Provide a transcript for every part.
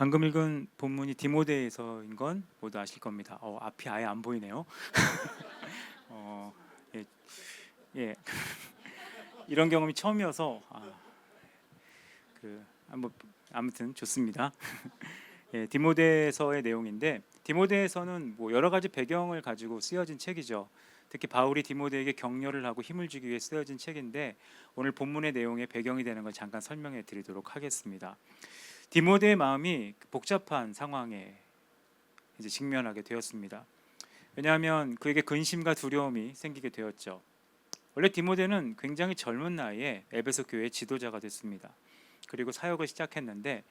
방금 읽은 본문이 디모데에서인 건 모두 아실 겁니다. 앞이 아예 안 보이네요. 어, 예, 예. 이런 경험이 처음이어서 뭐, 아무튼 좋습니다. 예, 디모데서의 내용인데 디모데서는 뭐 여러 가지 배경을 가지고 쓰여진 책이죠. 특히 바울이 디모데에게 격려를 하고 힘을 주기 위해 쓰여진 책인데 오늘 본문의 내용의 배경이 되는 걸 잠깐 설명해 드리도록 하겠습니다. 디모데의 마음이 복잡한 상황에 이제 직면하게 되었습니다. 왜냐하면 그에게 근심과 두려움이 생기게 되었죠. 원래 디모데는 굉장히 젊은 나이에 에베소 교회의 지도자가 됐습니다. 그리고 사역을 시작했는데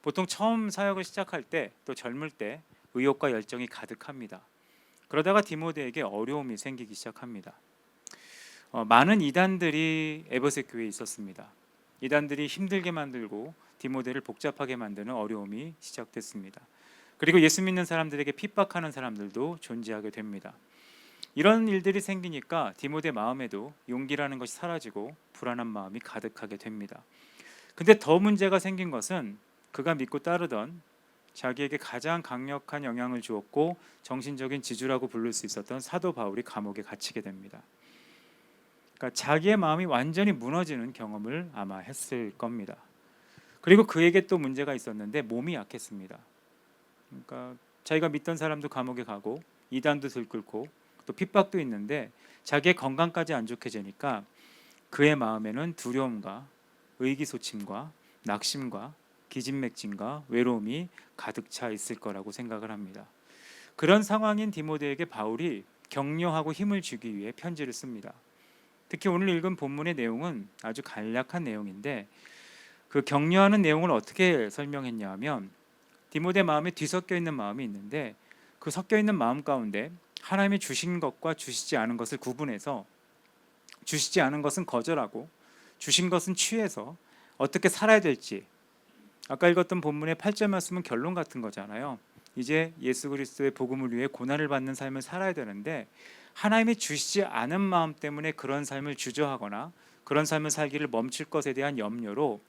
보통 처음 사역을 시작할 때 또 젊을 때 의욕과 열정이 가득합니다. 그러다가 디모데에게 어려움이 생기기 시작합니다. 많은 이단들이 에베소 교회에 있었습니다. 이단들이 힘들게 만들고 디모데를 복잡하게 만드는 어려움이 시작됐습니다. 그리고 예수 믿는 사람들에게 핍박하는 사람들도 존재하게 됩니다. 이런 일들이 생기니까 디모데 마음에도 용기라는 것이 사라지고 불안한 마음이 가득하게 됩니다. 근데 더 문제가 생긴 것은 그가 믿고 따르던 자기에게 가장 강력한 영향을 주었고 정신적인 지주라고 부를 수 있었던 사도 바울이 감옥에 갇히게 됩니다. 그러니까 자기의 마음이 완전히 무너지는 경험을 아마 했을 겁니다. 그리고 그에게 또 문제가 있었는데 몸이 약했습니다. 그러니까 자기가 믿던 사람도 감옥에 가고 이단도 들끓고 또 핍박도 있는데 자기의 건강까지 안 좋게 되니까 그의 마음에는 두려움과 의기소침과 낙심과 기진맥진과 외로움이 가득 차 있을 거라고 생각을 합니다. 그런 상황인 디모데에게 바울이 격려하고 힘을 주기 위해 편지를 씁니다. 특히 오늘 읽은 본문의 내용은 아주 간략한 내용인데 그 격려하는 내용을 어떻게 설명했냐 하면 디모데 마음에 뒤섞여 있는 마음이 있는데 그 섞여 있는 마음 가운데 하나님이 주신 것과 주시지 않은 것을 구분해서 주시지 않은 것은 거절하고 주신 것은 취해서 어떻게 살아야 될지, 아까 읽었던 본문의 8절 말씀은 결론 같은 거잖아요. 이제 예수 그리스도의 복음을 위해 고난을 받는 삶을 살아야 되는데 하나님이 주시지 않은 마음 때문에 그런 삶을 주저하거나 그런 삶을 살기를 멈출 것에 대한 염려로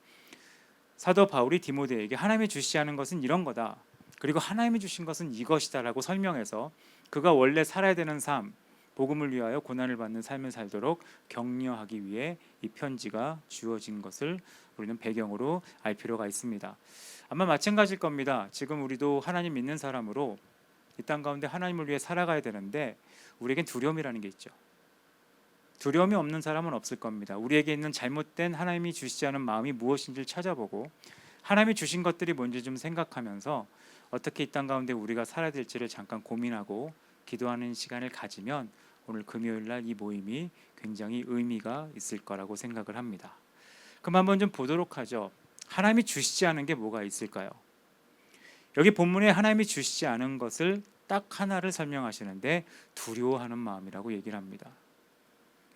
사도 바울이 디모데에게 하나님이 주시지 않은 것은 이런 거다, 그리고 하나님이 주신 것은 이것이다 라고 설명해서 그가 원래 살아야 되는 삶, 복음을 위하여 고난을 받는 삶을 살도록 격려하기 위해 이 편지가 주어진 것을 우리는 배경으로 알 필요가 있습니다. 아마 마찬가지일 겁니다. 지금 우리도 하나님 믿는 사람으로 이 땅 가운데 하나님을 위해 살아가야 되는데 우리에겐 두려움이라는 게 있죠. 두려움이 없는 사람은 없을 겁니다. 우리에게 있는 잘못된 하나님이 주시지 않은 마음이 무엇인지를 찾아보고 하나님이 주신 것들이 뭔지 좀 생각하면서 어떻게 이 땅 가운데 우리가 살아야 될지를 잠깐 고민하고 기도하는 시간을 가지면 오늘 금요일 날 이 모임이 굉장히 의미가 있을 거라고 생각을 합니다. 그럼 한번 좀 보도록 하죠. 하나님이 주시지 않은 게 뭐가 있을까요? 여기 본문에 하나님이 주시지 않은 것을 딱 하나를 설명하시는데 두려워하는 마음이라고 얘기를 합니다.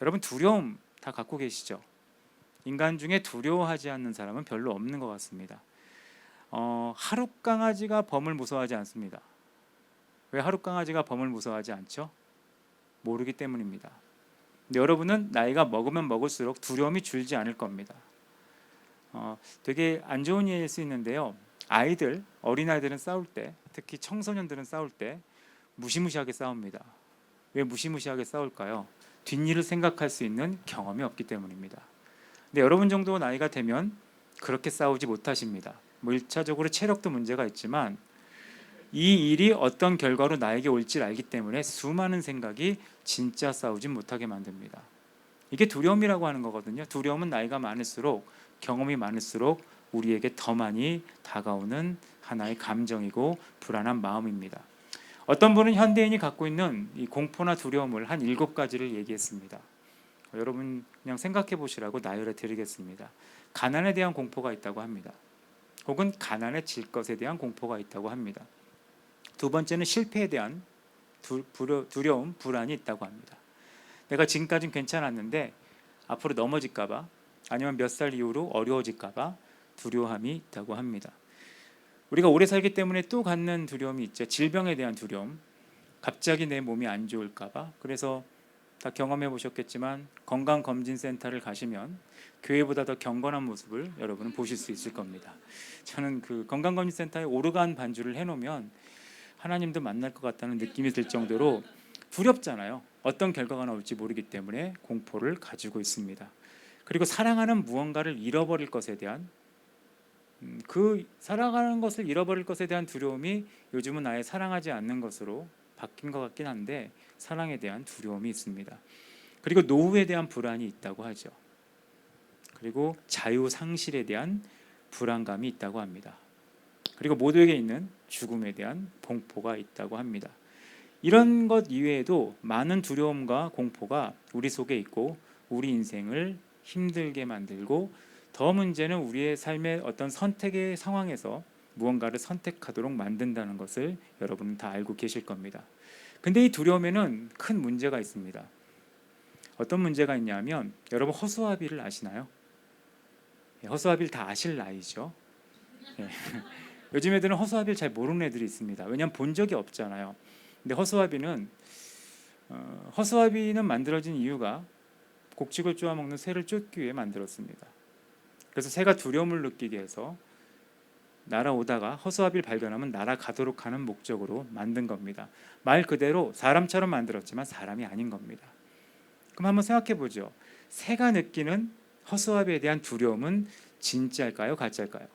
여러분 두려움 다 갖고 계시죠? 인간 중에 두려워하지 않는 사람은 별로 없는 것 같습니다. 하룻강아지가 범을 무서워하지 않습니다. 왜 하룻강아지가 범을 무서워하지 않죠? 모르기 때문입니다. 근데 여러분은 나이가 먹으면 먹을수록 두려움이 줄지 않을 겁니다. 되게 안 좋은 예일 수 있는데요. 어린아이들은 싸울 때, 특히 청소년들은 싸울 때 무시무시하게 싸웁니다. 왜 무시무시하게 싸울까요? 뒷일을 생각할 수 있는 경험이 없기 때문입니다. 근데 여러분 정도 나이가 되면 그렇게 싸우지 못하십니다. 뭐 1차적으로 체력도 문제가 있지만 이 일이 어떤 결과로 나에게 올지 알기 때문에 수많은 생각이 진짜 싸우지 못하게 만듭니다. 이게 두려움이라고 하는 거거든요. 두려움은 나이가 많을수록, 경험이 많을수록 우리에게 더 많이 다가오는 하나의 감정이고 불안한 마음입니다. 어떤 분은 현대인이 갖고 있는 이 공포나 두려움을 한 7가지를 얘기했습니다. 여러분 그냥 생각해 보시라고 나열해 드리겠습니다. 가난에 대한 공포가 있다고 합니다. 혹은 가난에 질 것에 대한 공포가 있다고 합니다. 두 번째는 실패에 대한 두려움, 불안이 있다고 합니다. 내가 지금까지는 괜찮았는데 앞으로 넘어질까 봐, 아니면 몇 살 이후로 어려워질까 봐 두려움이 있다고 합니다. 우리가 오래 살기 때문에 또 갖는 두려움이 있죠. 질병에 대한 두려움, 갑자기 내 몸이 안 좋을까 봐, 그래서 다 경험해 보셨겠지만 건강검진센터를 가시면 교회보다 더 경건한 모습을 여러분은 보실 수 있을 겁니다. 저는 그 건강검진센터에 오르간 반주를 해놓으면 하나님도 만날 것 같다는 느낌이 들 정도로 두렵잖아요. 어떤 결과가 나올지 모르기 때문에 공포를 가지고 있습니다. 그리고 사랑하는 무언가를 잃어버릴 것에 대한 그 사랑하는 것을 잃어버릴 것에 대한 두려움이 요즘은 아예 사랑하지 않는 것으로 바뀐 것 같긴 한데 사랑에 대한 두려움이 있습니다. 그리고 노후에 대한 불안이 있다고 하죠. 그리고 자유 상실에 대한 불안감이 있다고 합니다. 그리고 모두에게 있는 죽음에 대한 공포가 있다고 합니다. 이런 것 이외에도 많은 두려움과 공포가 우리 속에 있고 우리 인생을 힘들게 만들고 더 문제는 우리의 삶의 어떤 선택의 상황에서 무언가를 선택하도록 만든다는 것을 여러분은 다 알고 계실 겁니다. 근데 이 두려움에는 큰 문제가 있습니다. 어떤 문제가 있냐면 여러분 허수아비를 아시나요? 허수아비를 다 아실 나이죠. 요즘 애들은 허수아비를 잘 모르는 애들이 있습니다. 왜냐하면 본 적이 없잖아요. 근데 허수아비는 만들어진 이유가 곡식을 쪼아 먹는 새를 쫓기 위해 만들었습니다. 그래서 새가 두려움을 느끼게 해서 날아오다가 허수아비를 발견하면 날아가도록 하는 목적으로 만든 겁니다. 말 그대로 사람처럼 만들었지만 사람이 아닌 겁니다. 그럼 한번 생각해 보죠. 새가 느끼는 허수아비에 대한 두려움은 진짜일까요? 가짜일까요?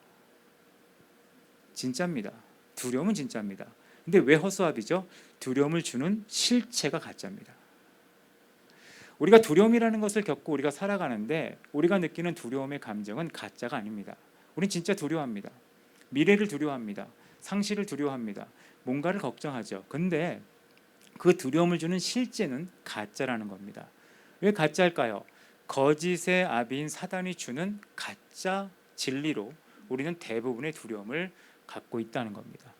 진짜입니다. 두려움은 진짜입니다. 근데 왜 허수아비죠? 두려움을 주는 실체가 가짜입니다. 우리가 두려움이라는 것을 겪고 우리가 살아가는데 우리가 느끼는 두려움의 감정은 가짜가 아닙니다. 우린 진짜 두려워합니다. 미래를 두려워합니다. 상실을 두려워합니다. 뭔가를 걱정하죠. 근데 그 두려움을 주는 실제는 가짜라는 겁니다. 왜 가짜일까요? 거짓의 아비인 사단이 주는 가짜 진리로 우리는 대부분의 두려움을 갖고 있다는 겁니다.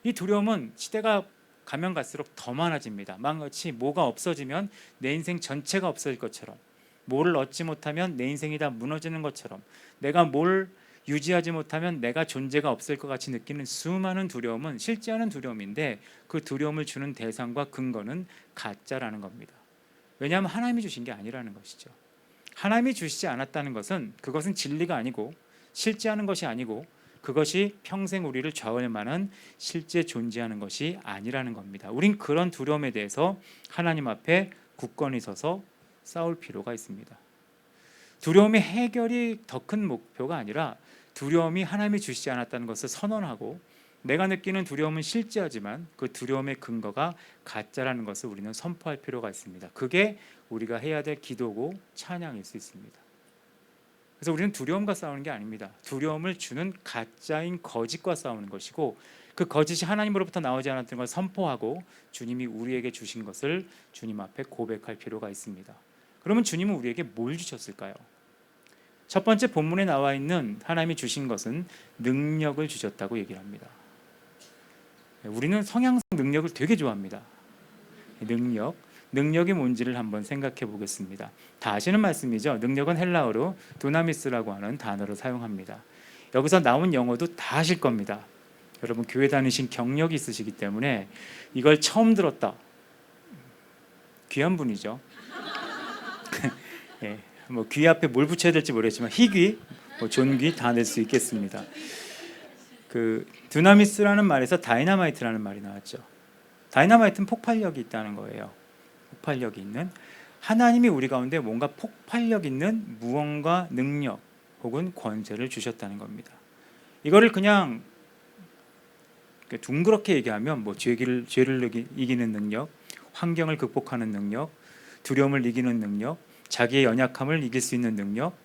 이 두려움은 시대가 가면 갈수록 더 많아집니다. 마치 뭐가 없어지면 내 인생 전체가 없어질 것처럼, 뭐를 얻지 못하면 내 인생이 다 무너지는 것처럼, 내가 뭘 유지하지 못하면 내가 존재가 없을 것 같이 느끼는 수많은 두려움은 실제 않은 두려움인데 그 두려움을 주는 대상과 근거는 가짜라는 겁니다. 왜냐하면 하나님이 주신 게 아니라는 것이죠. 하나님이 주시지 않았다는 것은 그것은 진리가 아니고 실제 하는 것이 아니고 그것이 평생 우리를 좌우할 만한 실제 존재하는 것이 아니라는 겁니다. 우린 그런 두려움에 대해서 하나님 앞에 굳건히 서서 싸울 필요가 있습니다. 두려움의 해결이 더 큰 목표가 아니라 두려움이 하나님이 주시지 않았다는 것을 선언하고 내가 느끼는 두려움은 실제하지만 그 두려움의 근거가 가짜라는 것을 우리는 선포할 필요가 있습니다. 그게 우리가 해야 될 기도고 찬양일 수 있습니다. 그래서 우리는 두려움과 싸우는 게 아닙니다. 두려움을 주는 가짜인 거짓과 싸우는 것이고 그 거짓이 하나님으로부터 나오지 않았던 걸 선포하고 주님이 우리에게 주신 것을 주님 앞에 고백할 필요가 있습니다. 그러면 주님은 우리에게 뭘 주셨을까요? 첫 번째 본문에 나와 있는 하나님이 주신 것은 능력을 주셨다고 얘기를 합니다. 우리는 성향상 능력을 되게 좋아합니다. 능력이 뭔지를 한번 생각해 보겠습니다. 다 아시는 말씀이죠. 능력은 헬라어로 두나미스라고 하는 단어를 사용합니다. 여기서 나온 영어도 다 아실 겁니다. 여러분 교회 다니신 경력이 있으시기 때문에 이걸 처음 들었다. 귀한 분이죠. 예, 뭐 귀 앞에 뭘 붙여야 될지 모르겠지만 희귀, 존귀 다 낼 수 있겠습니다. 그 두나미스라는 말에서 다이너마이트라는 말이 나왔죠. 다이너마이트는 폭발력이 있다는 거예요. 폭발력이 있는 하나님이 우리 가운데 뭔가 폭발력 있는 무언가 능력 혹은 권세를 주셨다는 겁니다. 이거를 그냥 둥그렇게 얘기하면 뭐 죄를 이기는 능력, 환경을 극복하는 능력, 두려움을 이기는 능력, 자기의 연약함을 이길 수 있는 능력,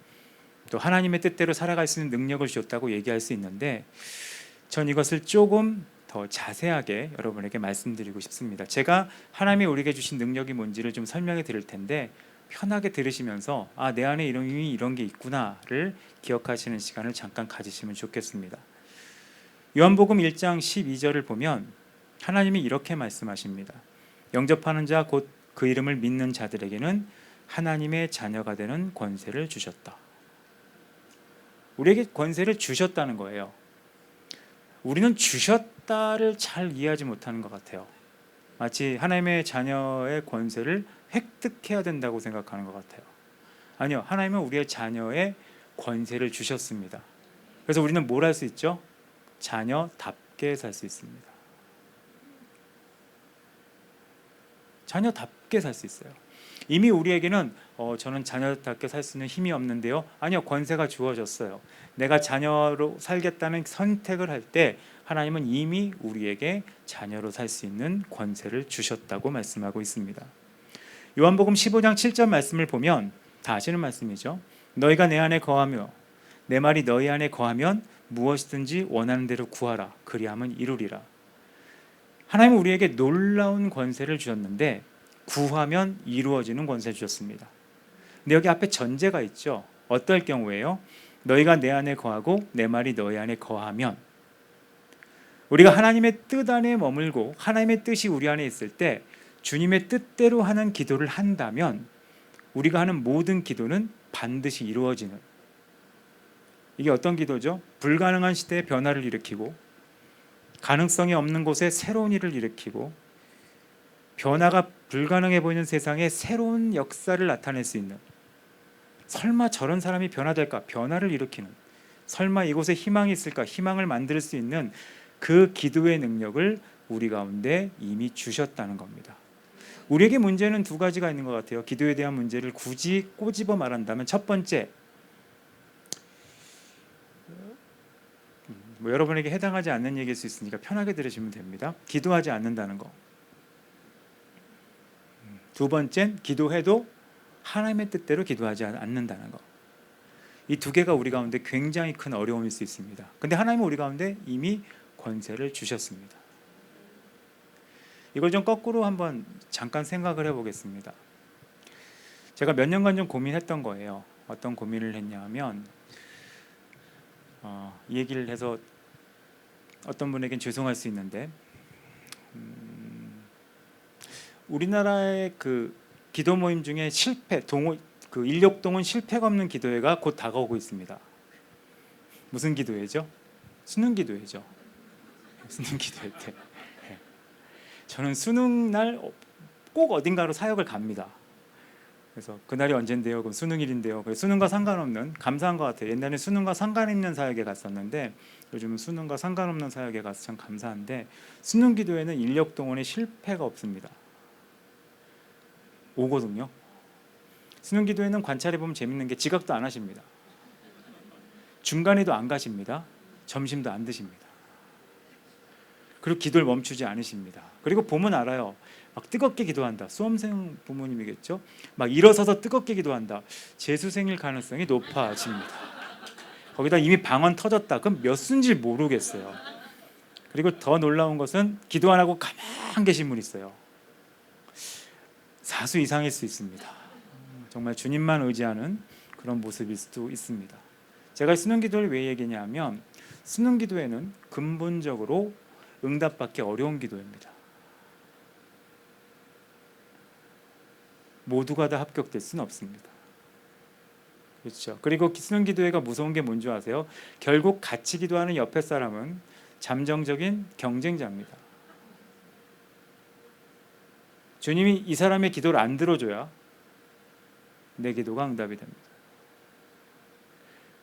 또 하나님의 뜻대로 살아갈 수 있는 능력을 주셨다고 얘기할 수 있는데 전 이것을 조금 더 자세하게 여러분에게 말씀드리고 싶습니다. 제가 하나님이 우리에게 주신 능력이 뭔지를 좀 설명해 드릴 텐데 편하게 들으시면서 내 안에 이런 게 있구나를 기억하시는 시간을 잠깐 가지시면 좋겠습니다. 요한복음 1장 12절을 보면 하나님이 이렇게 말씀하십니다. 영접하는 자 곧 그 이름을 믿는 자들에게는 하나님의 자녀가 되는 권세를 주셨다. 우리에게 권세를 주셨다는 거예요. 우리는 주셨다를 잘 이해하지 못하는 것 같아요. 마치 하나님의 자녀의 권세를 획득해야 된다고 생각하는 것 같아요. 아니요, 하나님은 우리의 자녀의 권세를 주셨습니다. 그래서 우리는 뭘 할 수 있죠? 자녀답게 살 수 있습니다. 자녀답게 살 수 있어요. 이미 우리에게는 저는 자녀답게 살 수 있는 힘이 없는데요. 아니요, 권세가 주어졌어요. 내가 자녀로 살겠다는 선택을 할 때 하나님은 이미 우리에게 자녀로 살 수 있는 권세를 주셨다고 말씀하고 있습니다. 요한복음 15장 7절 말씀을 보면 다 아시는 말씀이죠. 너희가 내 안에 거하며 내 말이 너희 안에 거하면 무엇이든지 원하는 대로 구하라. 그리하면 이루리라. 하나님은 우리에게 놀라운 권세를 주셨는데 구하면 이루어지는 권세를 주셨습니다. 근데 여기 앞에 전제가 있죠. 어떨 경우에요? 너희가 내 안에 거하고 내 말이 너희 안에 거하면, 우리가 하나님의 뜻 안에 머물고 하나님의 뜻이 우리 안에 있을 때 주님의 뜻대로 하는 기도를 한다면 우리가 하는 모든 기도는 반드시 이루어지는, 이게 어떤 기도죠? 불가능한 시대에 변화를 일으키고 가능성이 없는 곳에 새로운 일을 일으키고 변화가 불가능해 보이는 세상에 새로운 역사를 나타낼 수 있는, 설마 저런 사람이 변화될까? 변화를 일으키는, 설마 이곳에 희망이 있을까? 희망을 만들 수 있는 그 기도의 능력을 우리 가운데 이미 주셨다는 겁니다. 우리에게 문제는 두 가지가 있는 것 같아요. 기도에 대한 문제를 굳이 꼬집어 말한다면 첫 번째, 여러분에게 해당하지 않는 얘기일 수 있으니까 편하게 들으시면 됩니다. 기도하지 않는다는 거. 두 번째는 기도해도 하나님의 뜻대로 기도하지 않는다는 거. 이 두 개가 우리 가운데 굉장히 큰 어려움일 수 있습니다. 근데 하나님은 우리 가운데 이미 권세를 주셨습니다. 이걸 좀 거꾸로 한번 잠깐 생각을 해보겠습니다. 제가 몇 년간 좀 고민했던 거예요. 어떤 고민을 했냐 하면 이 얘기를 해서 어떤 분에겐 죄송할 수 있는데 우리나라의 그 기도 모임 중에 인력동원 실패가 없는 기도회가 곧 다가오고 있습니다. 무슨 기도회죠? 수능 기도회죠. 수능 기도회 때 저는 수능 날 꼭 어딘가로 사역을 갑니다. 그래서 그날이 언젠데요? 그럼 수능일인데요. 수능과 상관없는, 감사한 것 같아요. 옛날에 수능과 상관있는 사역에 갔었는데 요즘은 수능과 상관없는 사역에 가서 참 감사한데, 수능 기도에는 인력 동원에 실패가 없습니다. 오거든요. 수능 기도에는 관찰해 보면 재밌는 게 지각도 안 하십니다. 중간에도 안 가십니다. 점심도 안 드십니다. 그리고 기도를 멈추지 않으십니다. 그리고 보면 알아요. 막 뜨겁게 기도한다. 수험생 부모님이겠죠. 막 일어서서 뜨겁게 기도한다. 재수생일 가능성이 높아집니다. 거기다 이미 방언 터졌다. 그럼 몇 수인지 모르겠어요. 그리고 더 놀라운 것은 기도 안 하고 가만 계신 분 있어요. 4수 이상일 수 있습니다. 정말 주님만 의지하는 그런 모습일 수도 있습니다. 제가 수능 기도를 왜 얘기냐면 수능 기도에는 근본적으로 응답받기 어려운 기도입니다. 모두가 다 합격될 수는 없습니다. 그렇죠. 그리고 수능 기도회가 무서운 게 뭔지 아세요? 결국 같이 기도하는 옆에 사람은 잠정적인 경쟁자입니다. 주님이 이 사람의 기도를 안 들어줘야 내 기도가 응답이 됩니다.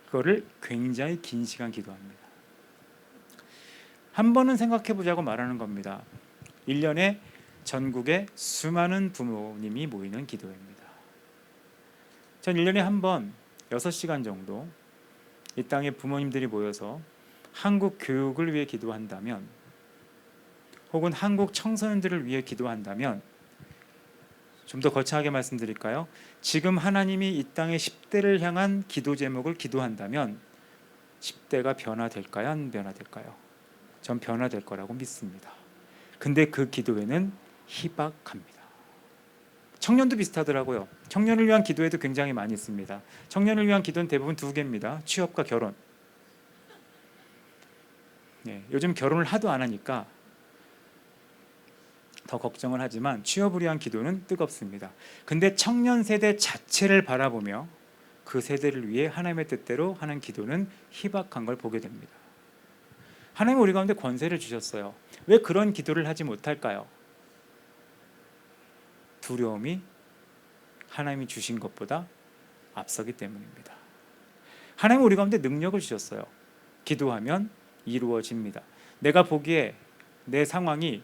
그거를 굉장히 긴 시간 기도합니다. 한 번은 생각해 보자고 말하는 겁니다. 1년에 전국에 수많은 부모님이 모이는 기도회입니다. 전 1년에 한 번 6시간 정도 이 땅에 부모님들이 모여서 한국 교육을 위해 기도한다면, 혹은 한국 청소년들을 위해 기도한다면, 좀 더 거창하게 말씀드릴까요? 지금 하나님이 이 땅의 10대를 향한 기도 제목을 기도한다면 10대가 변화될까요? 안 변화될까요? 전 변화될 거라고 믿습니다. 근데 그 기도회는 희박합니다. 청년도 비슷하더라고요. 청년을 위한 기도회도 굉장히 많이 있습니다. 청년을 위한 기도는 대부분 두 개입니다. 취업과 결혼. 요즘 결혼을 하도 안 하니까 더 걱정을 하지만 취업을 위한 기도는 뜨겁습니다. 근데 청년 세대 자체를 바라보며 그 세대를 위해 하나님의 뜻대로 하는 기도는 희박한 걸 보게 됩니다. 하나님은 우리 가운데 권세를 주셨어요. 왜 그런 기도를 하지 못할까요? 두려움이 하나님이 주신 것보다 앞서기 때문입니다. 하나님은 우리 가운데 능력을 주셨어요. 기도하면 이루어집니다. 내가 보기에 내 상황이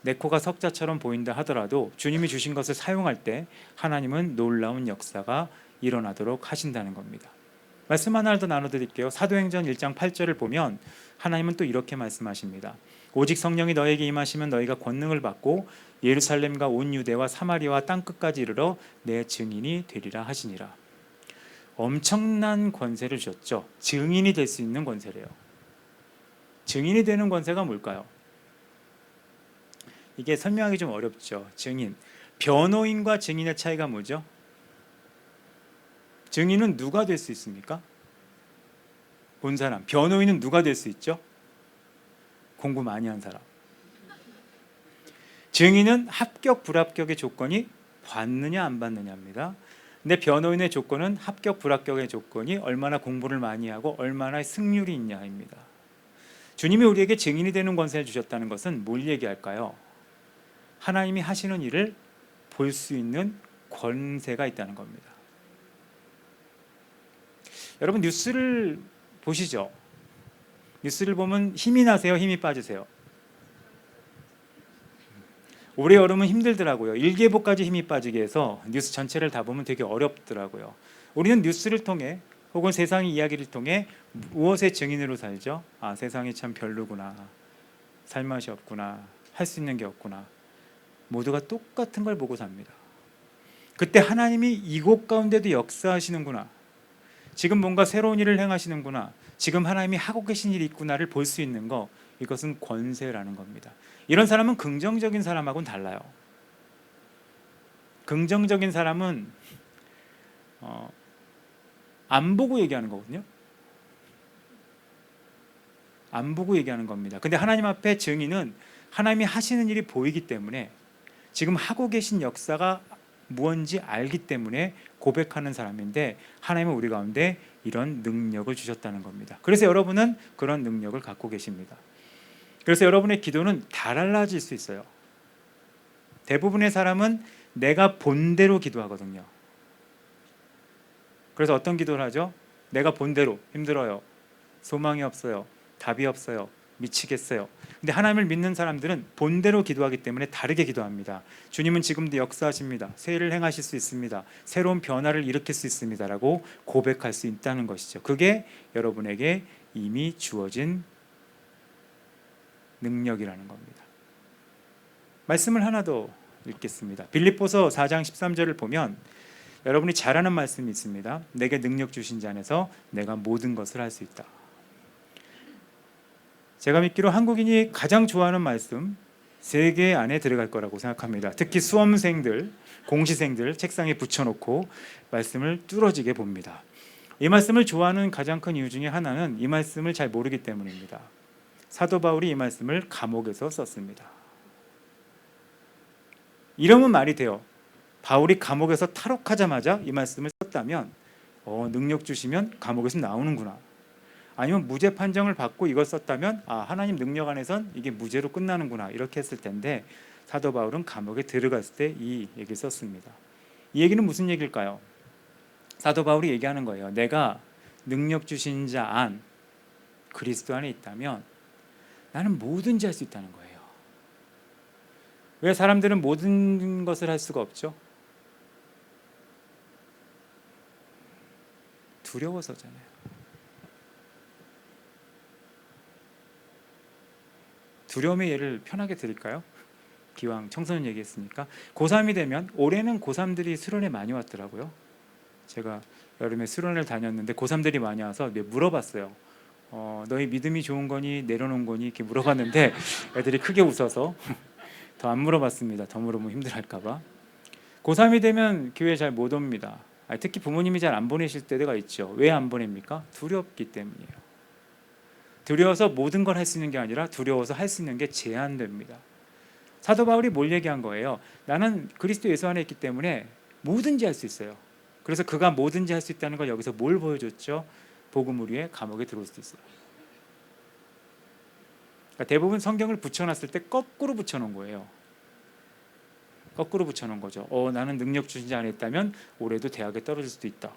내 코가 석자처럼 보인다 하더라도 주님이 주신 것을 사용할 때 하나님은 놀라운 역사가 일어나도록 하신다는 겁니다. 말씀 하나를 더 나눠드릴게요. 사도행전 1장 8절을 보면 하나님은 또 이렇게 말씀하십니다. 오직 성령이 너에게 임하시면 너희가 권능을 받고 예루살렘과 온 유대와 사마리아와 땅끝까지 이르러 내 증인이 되리라 하시니라. 엄청난 권세를 주셨죠. 증인이 될 수 있는 권세래요. 증인이 되는 권세가 뭘까요? 이게 설명하기 좀 어렵죠. 증인, 변호인과 증인의 차이가 뭐죠? 증인은 누가 될 수 있습니까? 본 사람. 변호인은 누가 될 수 있죠? 공부 많이 한 사람. 증인은 합격 불합격의 조건이 받느냐 안 받느냐입니다. 근데 변호인의 조건은 합격 불합격의 조건이 얼마나 공부를 많이 하고 얼마나 승률이 있냐입니다. 주님이 우리에게 증인이 되는 권세를 주셨다는 것은 뭘 얘기할까요? 하나님이 하시는 일을 볼 수 있는 권세가 있다는 겁니다. 여러분 뉴스를 보시죠. 뉴스를 보면 힘이 나세요? 힘이 빠지세요? 올해 여름은 힘들더라고요. 일기예보까지 힘이 빠지게 해서 뉴스 전체를 다 보면 되게 어렵더라고요. 우리는 뉴스를 통해 혹은 세상의 이야기를 통해 무엇의 증인으로 살죠? 아, 세상이 참 별로구나. 살맛이 없구나. 할 수 있는 게 없구나. 모두가 똑같은 걸 보고 삽니다. 그때 하나님이 이곳 가운데도 역사하시는구나. 지금 뭔가 새로운 일을 행하시는구나. 지금 하나님이 하고 계신 일이 있구나를 볼 수 있는 거, 이것은 권세라는 겁니다. 이런 사람은 긍정적인 사람하고는 달라요. 긍정적인 사람은 안 보고 얘기하는 거거든요. 안 보고 얘기하는 겁니다. 근데 하나님 앞에 증인은 하나님이 하시는 일이 보이기 때문에 지금 하고 계신 역사가 무언지 알기 때문에 고백하는 사람인데 하나님은 우리 가운데 이런 능력을 주셨다는 겁니다. 그래서 여러분은 그런 능력을 갖고 계십니다. 그래서 여러분의 기도는 다 달라질 수 있어요. 대부분의 사람은 내가 본대로 기도하거든요. 그래서 어떤 기도를 하죠? 내가 본대로 힘들어요. 소망이 없어요. 답이 없어요. 미치겠어요. 근데 하나님을 믿는 사람들은 본대로 기도하기 때문에 다르게 기도합니다. 주님은 지금도 역사하십니다. 새 일을 행하실 수 있습니다. 새로운 변화를 일으킬 수 있습니다. 라고 고백할 수 있다는 것이죠. 그게 여러분에게 이미 주어진 능력이라는 겁니다. 말씀을 하나 더 읽겠습니다. 빌립보서 4장 13절을 보면 여러분이 잘 아는 말씀이 있습니다. 내게 능력 주신 자 안에서 내가 모든 것을 할 수 있다. 제가 믿기로 한국인이 가장 좋아하는 말씀 3개 안에 들어갈 거라고 생각합니다. 특히 수험생들, 공시생들 책상에 붙여놓고 말씀을 뚫어지게 봅니다. 이 말씀을 좋아하는 가장 큰 이유 중에 하나는 이 말씀을 잘 모르기 때문입니다. 사도 바울이 이 말씀을 감옥에서 썼습니다. 이러면 말이 돼요. 바울이 감옥에서 탈옥하자마자 이 말씀을 썼다면 능력 주시면 감옥에서 나오는구나. 아니면 무죄 판정을 받고 이걸 썼다면 하나님 능력 안에선 이게 무죄로 끝나는구나 이렇게 했을 텐데 사도 바울은 감옥에 들어갔을 때 이 얘기를 썼습니다. 이 얘기는 무슨 얘기일까요? 사도 바울이 얘기하는 거예요. 내가 능력 주신 자 안 그리스도 안에 있다면 나는 뭐든지 할 수 있다는 거예요. 왜 사람들은 모든 것을 할 수가 없죠? 두려워서잖아요. 두려움의 예를 편하게 드릴까요? 기왕 청소년 얘기했으니까 고3이 되면 올해는 고3들이 수련회 많이 왔더라고요. 제가 여름에 수련회를 다녔는데 고3들이 많이 와서 물어봤어요. 너희 믿음이 좋은 거니 내려놓은 거니 이렇게 물어봤는데 애들이 크게 웃어서 더 안 물어봤습니다. 더 물어보면 힘들할까 봐. 고3이 되면 교회 잘 못 옵니다. 특히 부모님이 잘 안 보내실 때가 있죠. 왜 안 보냅니까? 두렵기 때문이에요. 두려워서 모든 걸 할 수 있는 게 아니라 두려워서 할 수 있는 게 제한됩니다. 사도 바울이 뭘 얘기한 거예요? 나는 그리스도 예수 안에 있기 때문에 뭐든지 할 수 있어요. 그래서 그가 뭐든지 할 수 있다는 걸 여기서 뭘 보여줬죠? 복음을 위해 감옥에 들어올 수도 있어요. 그러니까 대부분 성경을 붙여놨을 때 거꾸로 붙여놓은 거예요. 거꾸로 붙여놓은 거죠. 나는 능력 추진자 안에 있다면 올해도 대학에 떨어질 수도 있다.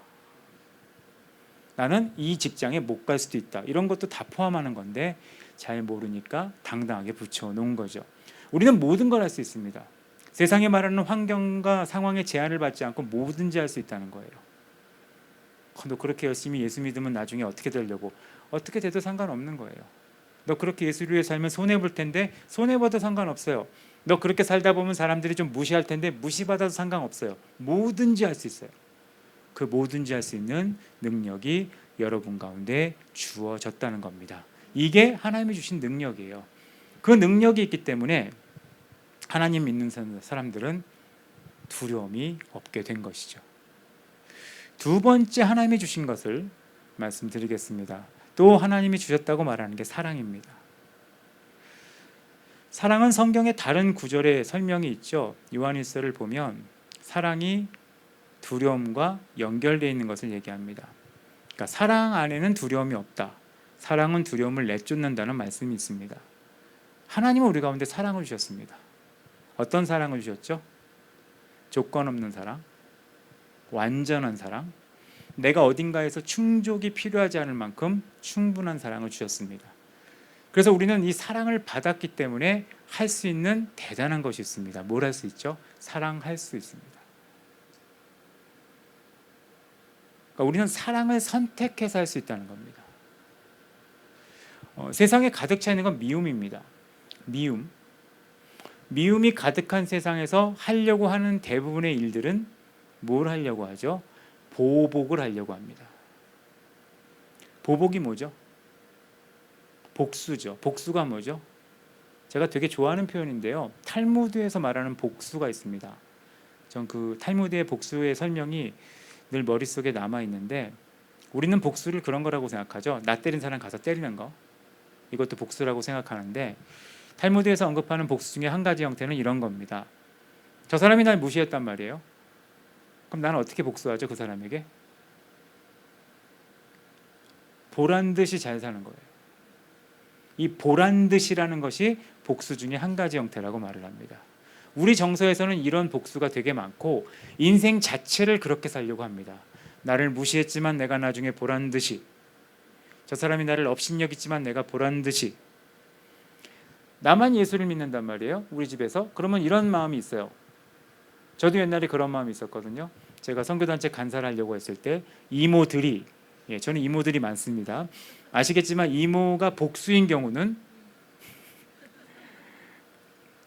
나는 이 직장에 못 갈 수도 있다. 이런 것도 다 포함하는 건데 잘 모르니까 당당하게 붙여놓은 거죠. 우리는 모든 걸 할 수 있습니다. 세상에 말하는 환경과 상황에 제한을 받지 않고 뭐든지 할 수 있다는 거예요. 너 그렇게 열심히 예수 믿으면 나중에 어떻게 되려고? 어떻게 돼도 상관없는 거예요. 너 그렇게 예수를 위해 살면 손해볼 텐데 손해봐도 상관없어요. 너 그렇게 살다 보면 사람들이 좀 무시할 텐데 무시받아도 상관없어요. 뭐든지 할 수 있어요. 그 뭐든지 할 수 있는 능력이 여러분 가운데 주어졌다는 겁니다. 이게 하나님이 주신 능력이에요. 그 능력이 있기 때문에 하나님 믿는 사람들은 두려움이 없게 된 것이죠. 두 번째 하나님이 주신 것을 말씀드리겠습니다. 또 하나님이 주셨다고 말하는 게 사랑입니다. 사랑은 성경의 다른 구절에 설명이 있죠. 요한일서를 보면 사랑이 두려움과 연결되어 있는 것을 얘기합니다. 그러니까 사랑 안에는 두려움이 없다. 사랑은 두려움을 내쫓는다는 말씀이 있습니다. 하나님은 우리 가운데 사랑을 주셨습니다. 어떤 사랑을 주셨죠? 조건 없는 사랑, 완전한 사랑, 내가 어딘가에서 충족이 필요하지 않을 만큼 충분한 사랑을 주셨습니다. 그래서 우리는 이 사랑을 받았기 때문에 할 수 있는 대단한 것이 있습니다. 뭘 할 수 있죠? 사랑할 수 있습니다. 그러니까 우리는 사랑을 선택해서 할 수 있다는 겁니다. 세상에 가득 차 있는 건 미움입니다. 미움이 가득한 세상에서 하려고 하는 대부분의 일들은 뭘 하려고 하죠? 보복을 하려고 합니다. 보복이 뭐죠? 복수죠. 복수가 뭐죠? 제가 되게 좋아하는 표현인데요. 탈무드에서 말하는 복수가 있습니다. 전 그 탈무드의 복수의 설명이 늘 머릿속에 남아 있는데 우리는 복수를 그런 거라고 생각하죠. 나 때린 사람 가서 때리는 거. 이것도 복수라고 생각하는데 탈무드에서 언급하는 복수 중에 한 가지 형태는 이런 겁니다. 저 사람이 날 무시했단 말이에요. 그럼 나는 어떻게 복수하죠? 그 사람에게? 보란 듯이 잘 사는 거예요. 이 보란 듯이라는 것이 복수 중에 한 가지 형태라고 말을 합니다. 우리 정서에서는 이런 복수가 되게 많고 인생 자체를 그렇게 살려고 합니다. 나를 무시했지만 내가 나중에 보란 듯이, 저 사람이 나를 업신여겼지만 내가 보란 듯이. 나만 예수를 믿는단 말이에요. 우리 집에서. 그러면 이런 마음이 있어요. 저도 옛날에 그런 마음이 있었거든요. 제가 선교단체 간사를 하려고 했을 때 이모들이, 저는 이모들이 많습니다. 아시겠지만 이모가 복수인 경우는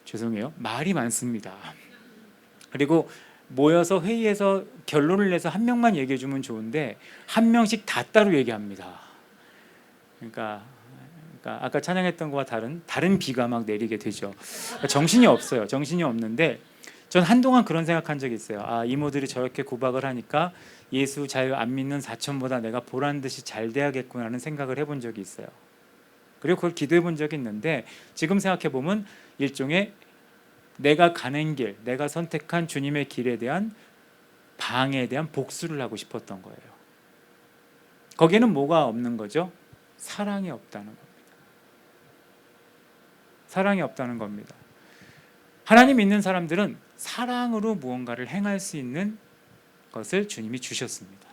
죄송해요. 말이 많습니다. 그리고 모여서 회의에서 결론을 내서 한 명만 얘기해 주면 좋은데 한 명씩 다 따로 얘기합니다. 그러니까 아까 찬양했던 것과 다른 비가 막 내리게 되죠. 정신이 없어요. 정신이 없는데 전 한동안 그런 생각한 적이 있어요. 이모들이 저렇게 구박을 하니까 예수 잘 안 믿는 사촌보다 내가 보란 듯이 잘 돼야겠구나 하는 생각을 해본 적이 있어요. 그리고 그걸 기도해 본 적이 있는데 지금 생각해 보면 일종의 내가 가는 길, 내가 선택한 주님의 길에 대한 방해에 대한 복수를 하고 싶었던 거예요. 거기에는 뭐가 없는 거죠? 사랑이 없다는 겁니다. 사랑이 없다는 겁니다. 하나님 믿는 사람들은 사랑으로 무언가를 행할 수 있는 것을 주님이 주셨습니다.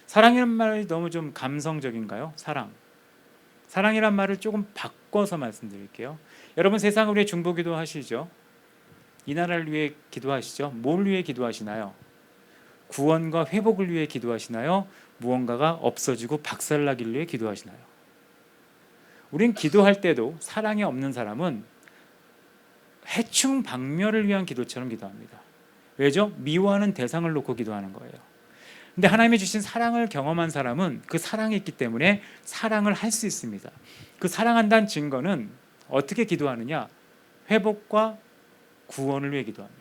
사랑이란 말이 너무 좀 감성적인가요? 사랑이란 말을 조금 바꿔서 말씀드릴게요. 여러분 세상을 위해 중보기도 하시죠? 이 나라를 위해 기도하시죠? 뭘 위해 기도하시나요? 구원과 회복을 위해 기도하시나요? 무언가가 없어지고 박살나기를 위해 기도하시나요? 우린 기도할 때도 사랑이 없는 사람은 해충 박멸을 위한 기도처럼 기도합니다. 왜죠? 미워하는 대상을 놓고 기도하는 거예요. 근데 하나님이 주신 사랑을 경험한 사람은 그 사랑이 있기 때문에 사랑을 할 수 있습니다. 그 사랑한다는 증거는 어떻게 기도하느냐? 회복과 구원을 위해 기도합니다.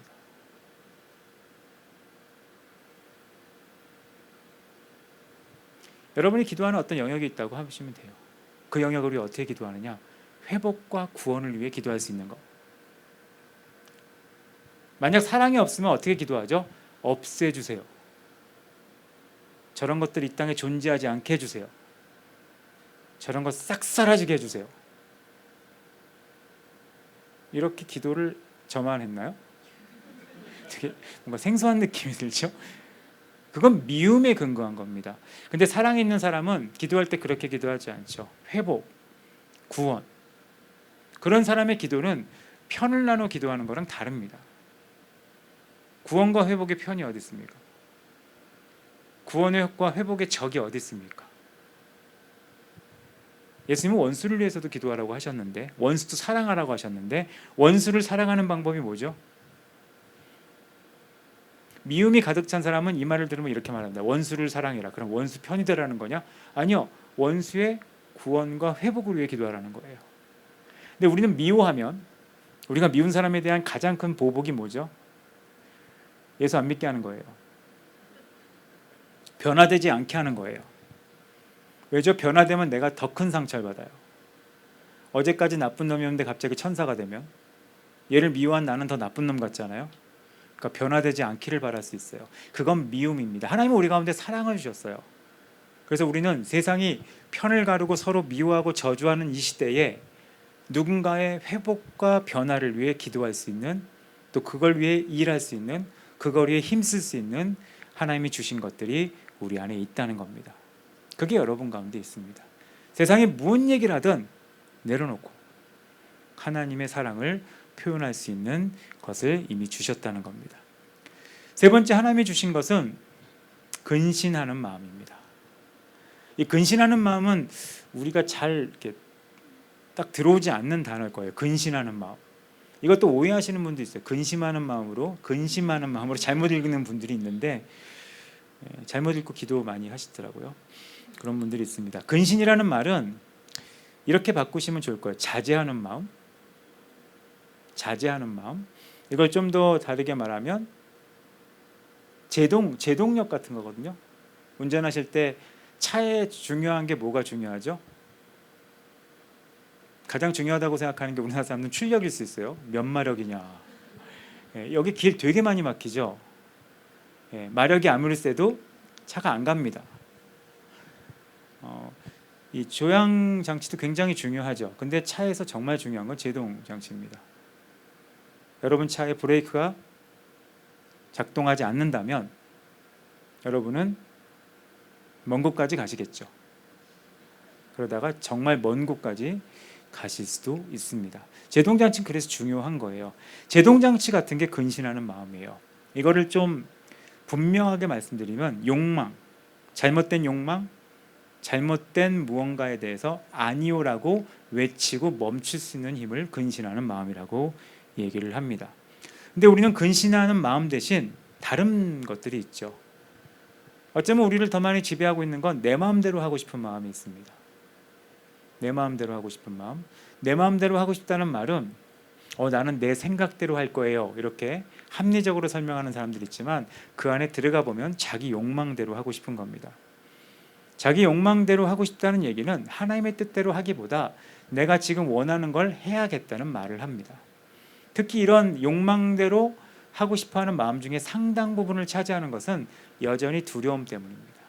여러분이 기도하는 어떤 영역이 있다고 하시면 돼요. 그 영역을 위해 어떻게 기도하느냐? 회복과 구원을 위해 기도할 수 있는 것. 만약 사랑이 없으면 어떻게 기도하죠? 없애주세요. 저런 것들이 이 땅에 존재하지 않게 해주세요. 저런 것 싹 사라지게 해주세요. 이렇게 기도를 저만 했나요? 되게 뭔가 생소한 느낌이 들죠. 그건 미움에 근거한 겁니다. 근데 사랑이 있는 사람은 기도할 때 그렇게 기도하지 않죠. 회복, 구원. 그런 사람의 기도는 편을 나눠 기도하는 거랑 다릅니다. 구원과 회복의 편이 어디 있습니까? 구원과 회복의 적이 어디 있습니까? 예수님은 원수를 위해서도 기도하라고 하셨는데, 원수도 사랑하라고 하셨는데, 원수를 사랑하는 방법이 뭐죠? 미움이 가득 찬 사람은 이 말을 들으면 이렇게 말합니다. 원수를 사랑해라. 그럼 원수 편이 되라는 거냐? 아니요. 원수의 구원과 회복을 위해 기도하라는 거예요. 근데 우리는 미워하면, 우리가 미운 사람에 대한 가장 큰 보복이 뭐죠? 예수 안 믿게 하는 거예요. 변화되지 않게 하는 거예요. 왜죠? 변화되면 내가 더 큰 상처를 받아요. 어제까지 나쁜 놈이었는데 갑자기 천사가 되면 얘를 미워한 나는 더 나쁜 놈 같잖아요. 그러니까 변화되지 않기를 바랄 수 있어요. 그건 미움입니다. 하나님은 우리 가운데 사랑을 주셨어요. 그래서 우리는 세상이 편을 가르고 서로 미워하고 저주하는 이 시대에 누군가의 회복과 변화를 위해 기도할 수 있는, 또 그걸 위해 일할 수 있는, 그걸 위해 힘쓸 수 있는 하나님이 주신 것들이 우리 안에 있다는 겁니다. 그게 여러분 가운데 있습니다. 세상에 무슨 얘기를 하든 내려놓고 하나님의 사랑을 표현할 수 있는 것을 이미 주셨다는 겁니다. 세 번째, 하나님이 주신 것은 근신하는 마음입니다. 이 근신하는 마음은 우리가 잘 이렇게 딱 들어오지 않는 단어일 거예요. 근신하는 마음. 이것도 오해하시는 분도 있어요. 근심하는 마음으로 잘못 읽는 분들이 있는데, 잘못 읽고 기도 많이 하시더라고요. 그런 분들이 있습니다. 근신이라는 말은 이렇게 바꾸시면 좋을 거예요. 자제하는 마음. 자제하는 마음. 이걸 좀 더 다르게 말하면 제동력 같은 거거든요. 운전하실 때 차에 중요한 게 뭐가 중요하죠? 가장 중요하다고 생각하는 게 우리나라 사람들은 출력일 수 있어요. 몇 마력이냐. 여기 길 되게 많이 막히죠. 마력이 아무리 세도 차가 안 갑니다. 이 조향 장치도 굉장히 중요하죠. 근데 차에서 정말 중요한 건 제동 장치입니다. 여러분 차의 브레이크가 작동하지 않는다면 여러분은 먼 곳까지 가시겠죠. 그러다가 정말 먼 곳까지 가실 수도 있습니다. 제동장치는 그래서 중요한 거예요. 제동장치 같은 게 근신하는 마음이에요. 이거를 좀 분명하게 말씀드리면 욕망, 잘못된 욕망, 잘못된 무언가에 대해서 아니오라고 외치고 멈출 수 있는 힘을 근신하는 마음이라고 얘기를 합니다. 근데 우리는 근신하는 마음 대신 다른 것들이 있죠. 어쩌면 우리를 더 많이 지배하고 있는 건 내 마음대로 하고 싶은 마음이 있습니다. 내 마음대로 하고 싶은 마음. 내 마음대로 하고 싶다는 말은 나는 내 생각대로 할 거예요. 이렇게 합리적으로 설명하는 사람들이 있지만 그 안에 들어가 보면 자기 욕망대로 하고 싶은 겁니다. 자기 욕망대로 하고 싶다는 얘기는 하나님의 뜻대로 하기보다 내가 지금 원하는 걸 해야겠다는 말을 합니다. 특히 이런 욕망대로 하고 싶어하는 마음 중에 상당 부분을 차지하는 것은 여전히 두려움 때문입니다.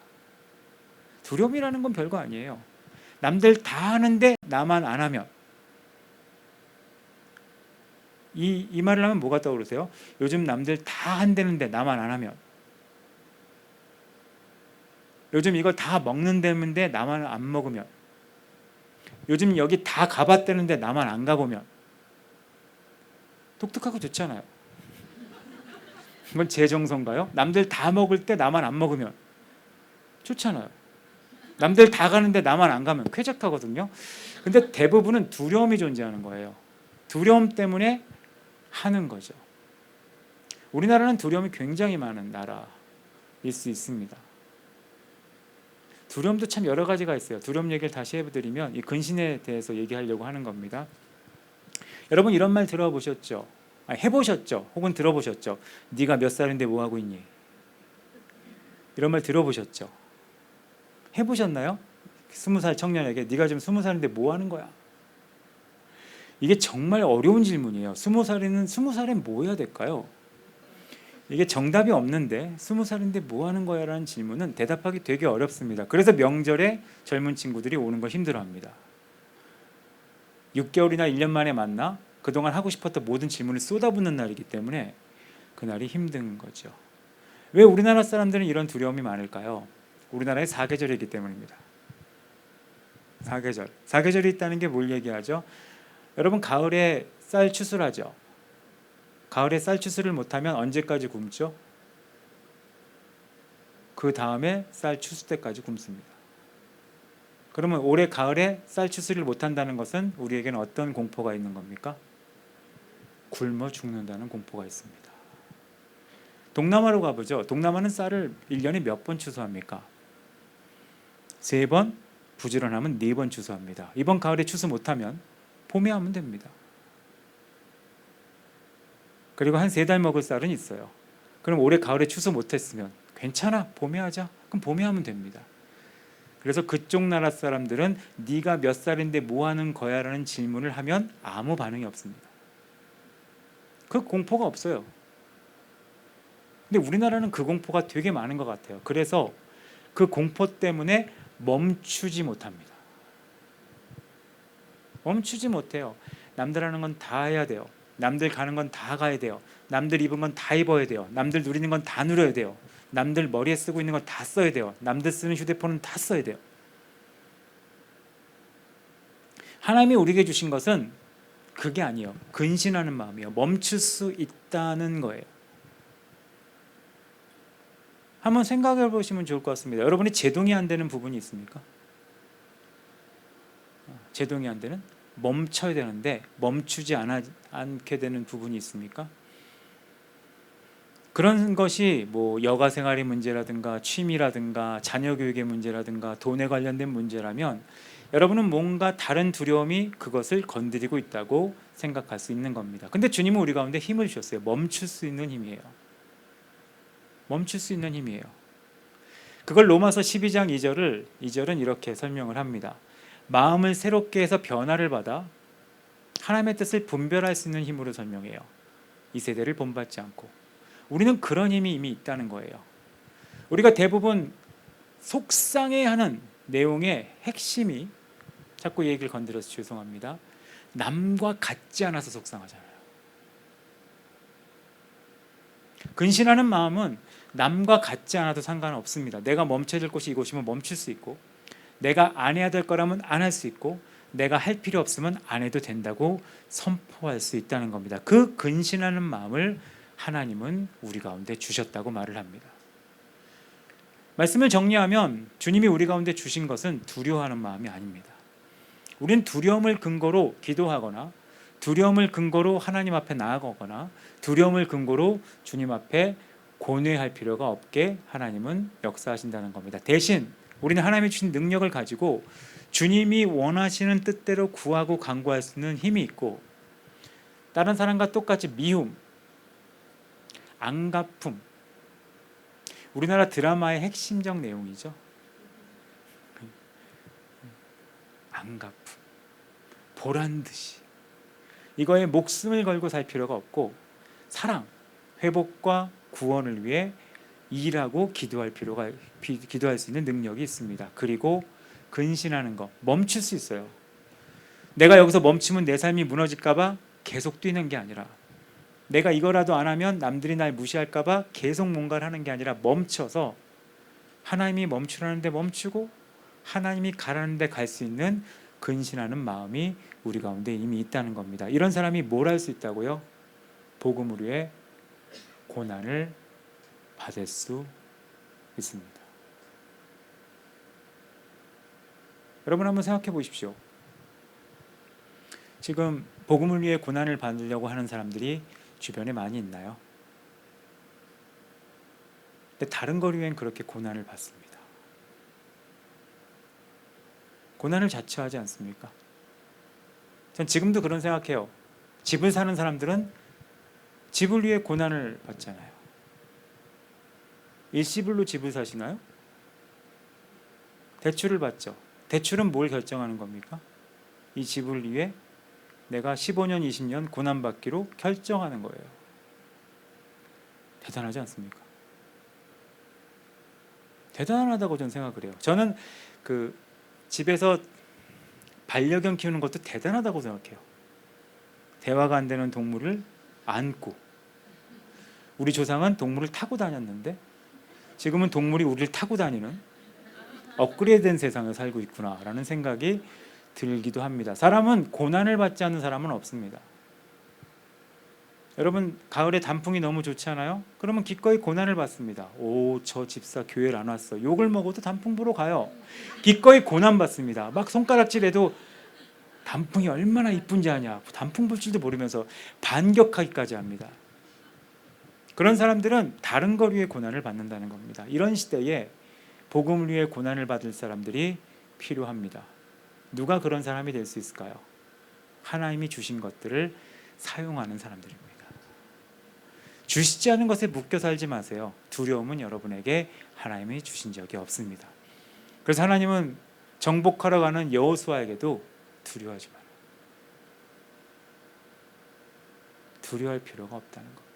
두려움이라는 건 별거 아니에요. 남들 다 하는데 나만 안 하면, 이 말을 하면 뭐가 떠오르세요? 요즘 남들 다 한다는데 나만 안 하면, 요즘 이걸 다 먹는다는데 나만 안 먹으면, 요즘 여기 다 가봤다는데 나만 안 가보면. 독특하고 좋잖아요. 이건 제 정서인가요? 남들 다 먹을 때 나만 안 먹으면 좋잖아요. 남들 다 가는데 나만 안 가면 쾌적하거든요. 근데 대부분은 두려움이 존재하는 거예요. 두려움 때문에 하는 거죠. 우리나라는 두려움이 굉장히 많은 나라일 수 있습니다. 두려움도 참 여러 가지가 있어요. 두려움 얘기를 다시 해드리면 이 근신에 대해서 얘기하려고 하는 겁니다. 여러분 이런 말 들어보셨죠? 해보셨죠? 혹은 들어보셨죠? 네가 몇 살인데 뭐 하고 있니? 이런 말 들어보셨죠? 해보셨나요? 20살 청년에게 네가 지금 20살인데 뭐 하는 거야? 이게 정말 어려운 질문이에요. 20살에 뭐 해야 될까요? 이게 정답이 없는데 20살인데 뭐 하는 거야? 라는 질문은 대답하기 되게 어렵습니다. 그래서 명절에 젊은 친구들이 오는 걸 힘들어합니다. 6개월이나 1년 만에 만나 그동안 하고 싶었던 모든 질문을 쏟아붓는 날이기 때문에 그날이 힘든 거죠. 왜 우리나라 사람들은 이런 두려움이 많을까요? 우리나라에 사계절이 있기 때문입니다. 사계절. 사계절이 있다는 게 뭘 얘기하죠? 여러분 가을에 쌀 추수하죠. 가을에 쌀 추수를 못하면 언제까지 굶죠? 그 다음에 쌀 추수 때까지 굶습니다. 그러면 올해 가을에 쌀 추수를 못한다는 것은 우리에게는 어떤 공포가 있는 겁니까? 굶어 죽는다는 공포가 있습니다. 동남아로 가보죠. 동남아는 쌀을 1년에 몇 번 추수합니까? 3번, 부지런하면 4번 추수합니다. 이번 가을에 추수 못하면 봄에 하면 됩니다. 그리고 한 3달 먹을 쌀은 있어요. 그럼 올해 가을에 추수 못했으면 괜찮아, 봄에 하자. 그럼 봄에 하면 됩니다. 그래서 그쪽 나라 사람들은 네가 몇 살인데 뭐 하는 거야? 라는 질문을 하면 아무 반응이 없습니다. 그 공포가 없어요. 근데 우리나라는 그 공포가 되게 많은 것 같아요. 그래서 그 공포 때문에 멈추지 못합니다. 멈추지 못해요. 남들 하는 건 다 해야 돼요. 남들 가는 건 다 가야 돼요. 남들 입은 건 다 입어야 돼요. 남들 누리는 건 다 누려야 돼요. 남들 머리에 쓰고 있는 건 다 써야 돼요. 남들 쓰는 휴대폰은 다 써야 돼요. 하나님이 우리에게 주신 것은 그게 아니에요. 근신하는 마음이에요. 멈출 수 있다는 거예요. 한번 생각해 보시면 좋을 것 같습니다. 여러분이 제동이 안 되는 부분이 있습니까? 제동이 안 되는? 멈춰야 되는데 멈추지 않게 되는 부분이 있습니까? 그런 것이 뭐 여가 생활의 문제라든가 취미라든가 자녀 교육의 문제라든가 돈에 관련된 문제라면 여러분은 뭔가 다른 두려움이 그것을 건드리고 있다고 생각할 수 있는 겁니다. 근데 주님은 우리 가운데 힘을 주셨어요. 멈출 수 있는 힘이에요. 멈출 수 있는 힘이에요. 그걸 로마서 12장 2절은 이렇게 설명을 합니다. 마음을 새롭게 해서 변화를 받아 하나님의 뜻을 분별할 수 있는 힘으로 설명해요. 이 세대를 본받지 않고. 우리는 그런 힘이 이미 있다는 거예요. 우리가 대부분 속상해하는 내용의 핵심이, 자꾸 얘기를 건드려서 죄송합니다, 남과 같지 않아서 속상하잖아요. 근신하는 마음은 남과 같지 않아도 상관없습니다. 내가 멈춰야 될 곳이 이곳이면 멈출 수 있고, 내가 안 해야 될 거라면 안 할 수 있고, 내가 할 필요 없으면 안 해도 된다고 선포할 수 있다는 겁니다. 그 근신하는 마음을 하나님은 우리 가운데 주셨다고 말을 합니다. 말씀을 정리하면 주님이 우리 가운데 주신 것은 두려워하는 마음이 아닙니다. 우리는 두려움을 근거로 기도하거나 두려움을 근거로 하나님 앞에 나아가거나 두려움을 근거로 주님 앞에 고뇌할 필요가 없게 하나님은 역사하신다는 겁니다. 대신 우리는 하나님이 주신 능력을 가지고 주님이 원하시는 뜻대로 구하고 간구할 수 있는 힘이 있고, 다른 사람과 똑같이 미움, 안갚음, 우리나라 드라마의 핵심적 내용이죠. 안갚음, 보란듯이 이거에 목숨을 걸고 살 필요가 없고, 사랑, 회복과 구원을 위해 일하고 기도할 수 있는 능력이 있습니다. 그리고 근신하는 거, 멈출 수 있어요. 내가 여기서 멈추면 내 삶이 무너질까 봐 계속 뛰는 게 아니라, 내가 이거라도 안 하면 남들이 날 무시할까 봐 계속 뭔가를 하는 게 아니라 멈춰서 하나님이 멈추라는 데 멈추고 하나님이 가라는 데 갈 수 있는 근신하는 마음이 우리 가운데 이미 있다는 겁니다. 이런 사람이 뭘 할 수 있다고요? 복음을 위해 고난을 받을 수 있습니다. 여러분 한번 생각해 보십시오. 지금 복음을 위해 고난을 받으려고 하는 사람들이 주변에 많이 있나요? 근데 다른 걸 위해는 그렇게 고난을 받습니다. 고난을 자처하지 않습니까? 전 지금도 그런 생각해요. 집을 사는 사람들은 집을 위해 고난을 받잖아요. 일시불로 집을 사시나요? 대출을 받죠. 대출은 뭘 결정하는 겁니까? 이 집을 위해 내가 15년, 20년 고난받기로 결정하는 거예요. 대단하지 않습니까? 대단하다고 저는 생각을 해요. 저는 그 집에서 반려견 키우는 것도 대단하다고 생각해요. 대화가 안 되는 동물을 안고. 우리 조상은 동물을 타고 다녔는데 지금은 동물이 우리를 타고 다니는 업그레이드된 세상에 살고 있구나라는 생각이 들기도 합니다. 사람은 고난을 받지 않는 사람은 없습니다. 여러분, 가을에 단풍이 너무 좋지 않아요? 그러면 기꺼이 고난을 받습니다. 저 집사 교회를 안 왔어. 욕을 먹어도 단풍 보러 가요. 기꺼이 고난 받습니다. 막 손가락질해도 단풍이 얼마나 이쁜지 아냐, 단풍 볼 줄도 모르면서 반격하기까지 합니다. 그런 사람들은 다른 걸 위해 고난을 받는다는 겁니다. 이런 시대에 복음을 위해 고난을 받을 사람들이 필요합니다. 누가 그런 사람이 될 수 있을까요? 하나님이 주신 것들을 사용하는 사람들입니다. 주시지 않은 것에 묶여 살지 마세요. 두려움은 여러분에게 하나님이 주신 적이 없습니다. 그래서 하나님은 정복하러 가는 여호수아에게도 두려워하지 마라. 두려워할 필요가 없다는 겁니다.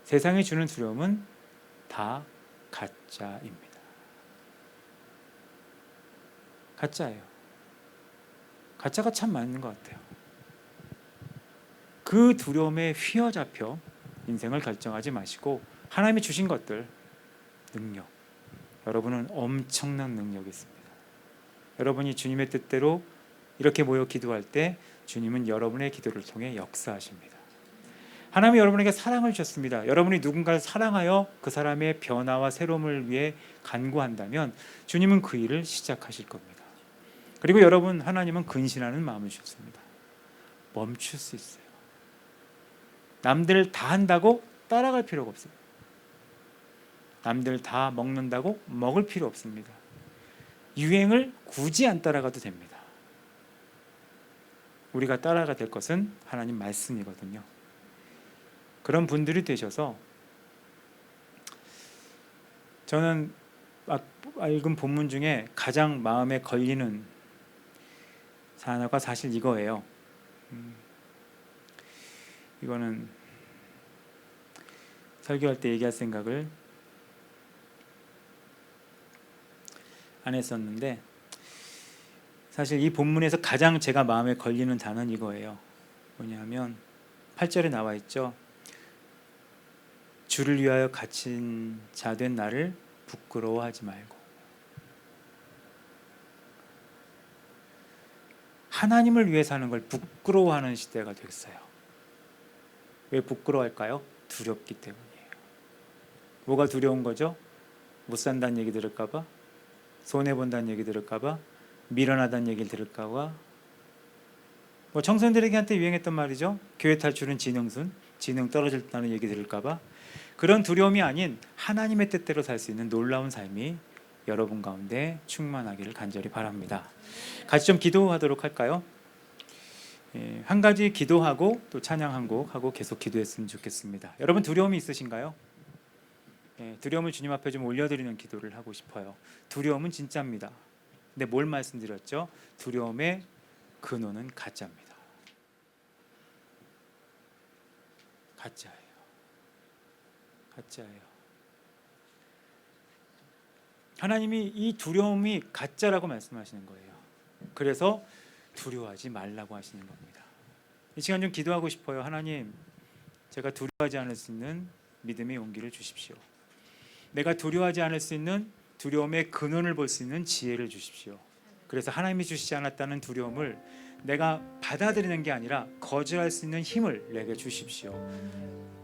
세상이 주는 두려움은 다 가짜입니다. 가짜예요. 가짜가 참 맞는 것 같아요. 그 두려움에 휘어잡혀 인생을 결정하지 마시고 하나님이 주신 것들, 능력, 여러분은 엄청난 능력이 있습니다. 여러분이 주님의 뜻대로 이렇게 모여 기도할 때 주님은 여러분의 기도를 통해 역사하십니다. 하나님이 여러분에게 사랑을 주셨습니다. 여러분이 누군가를 사랑하여 그 사람의 변화와 새로움을 위해 간구한다면 주님은 그 일을 시작하실 겁니다. 그리고 여러분, 하나님은 근신하는 마음을 주셨습니다. 멈출 수 있어요. 남들 다 한다고 따라갈 필요가 없어요. 남들 다 먹는다고 먹을 필요 없습니다. 유행을 굳이 안 따라가도 됩니다. 우리가 따라가 될 것은 하나님 말씀이거든요. 그런 분들이 되셔서 저는 읽은 본문 중에 가장 마음에 걸리는 단어가 사실 이거예요. 이거는 설교할 때 얘기할 생각을 안 했었는데 사실 이 본문에서 가장 제가 마음에 걸리는 단어는 이거예요. 뭐냐면 8절에 나와 있죠. 주를 위하여 갇힌 자 된 나를 부끄러워하지 말고. 하나님을 위해 사는 걸 부끄러워하는 시대가 됐어요. 왜 부끄러워할까요? 두렵기 때문이에요. 뭐가 두려운 거죠? 못 산다는 얘기 들을까 봐, 손해본다는 얘기 들을까 봐, 밀어나다는 얘기를 들을까 봐. 뭐 청소년들에게 유행했던 말이죠. 교회 탈출은 지능순, 지능 떨어졌다는 얘기 들을까 봐. 그런 두려움이 아닌 하나님의 뜻대로 살 수 있는 놀라운 삶이 여러분 가운데 충만하기를 간절히 바랍니다. 같이 좀 기도하도록 할까요? 한 가지 기도하고 또 찬양 한 곡 하고 계속 기도했으면 좋겠습니다. 여러분 두려움이 있으신가요? 두려움을 주님 앞에 좀 올려드리는 기도를 하고 싶어요. 두려움은 진짜입니다. 근데 뭘 말씀드렸죠? 두려움의 근원은 가짜입니다. 가짜예요. 가짜예요. 하나님이 이 두려움이 가짜라고 말씀하시는 거예요. 그래서 두려워하지 말라고 하시는 겁니다. 이 시간 좀 기도하고 싶어요. 하나님, 제가 두려워하지 않을 수 있는 믿음의 용기를 주십시오. 내가 두려워하지 않을 수 있는 두려움의 근원을 볼 수 있는 지혜를 주십시오. 그래서 하나님이 주시지 않았다는 두려움을 내가 받아들이는 게 아니라 거절할 수 있는 힘을 내게 주십시오.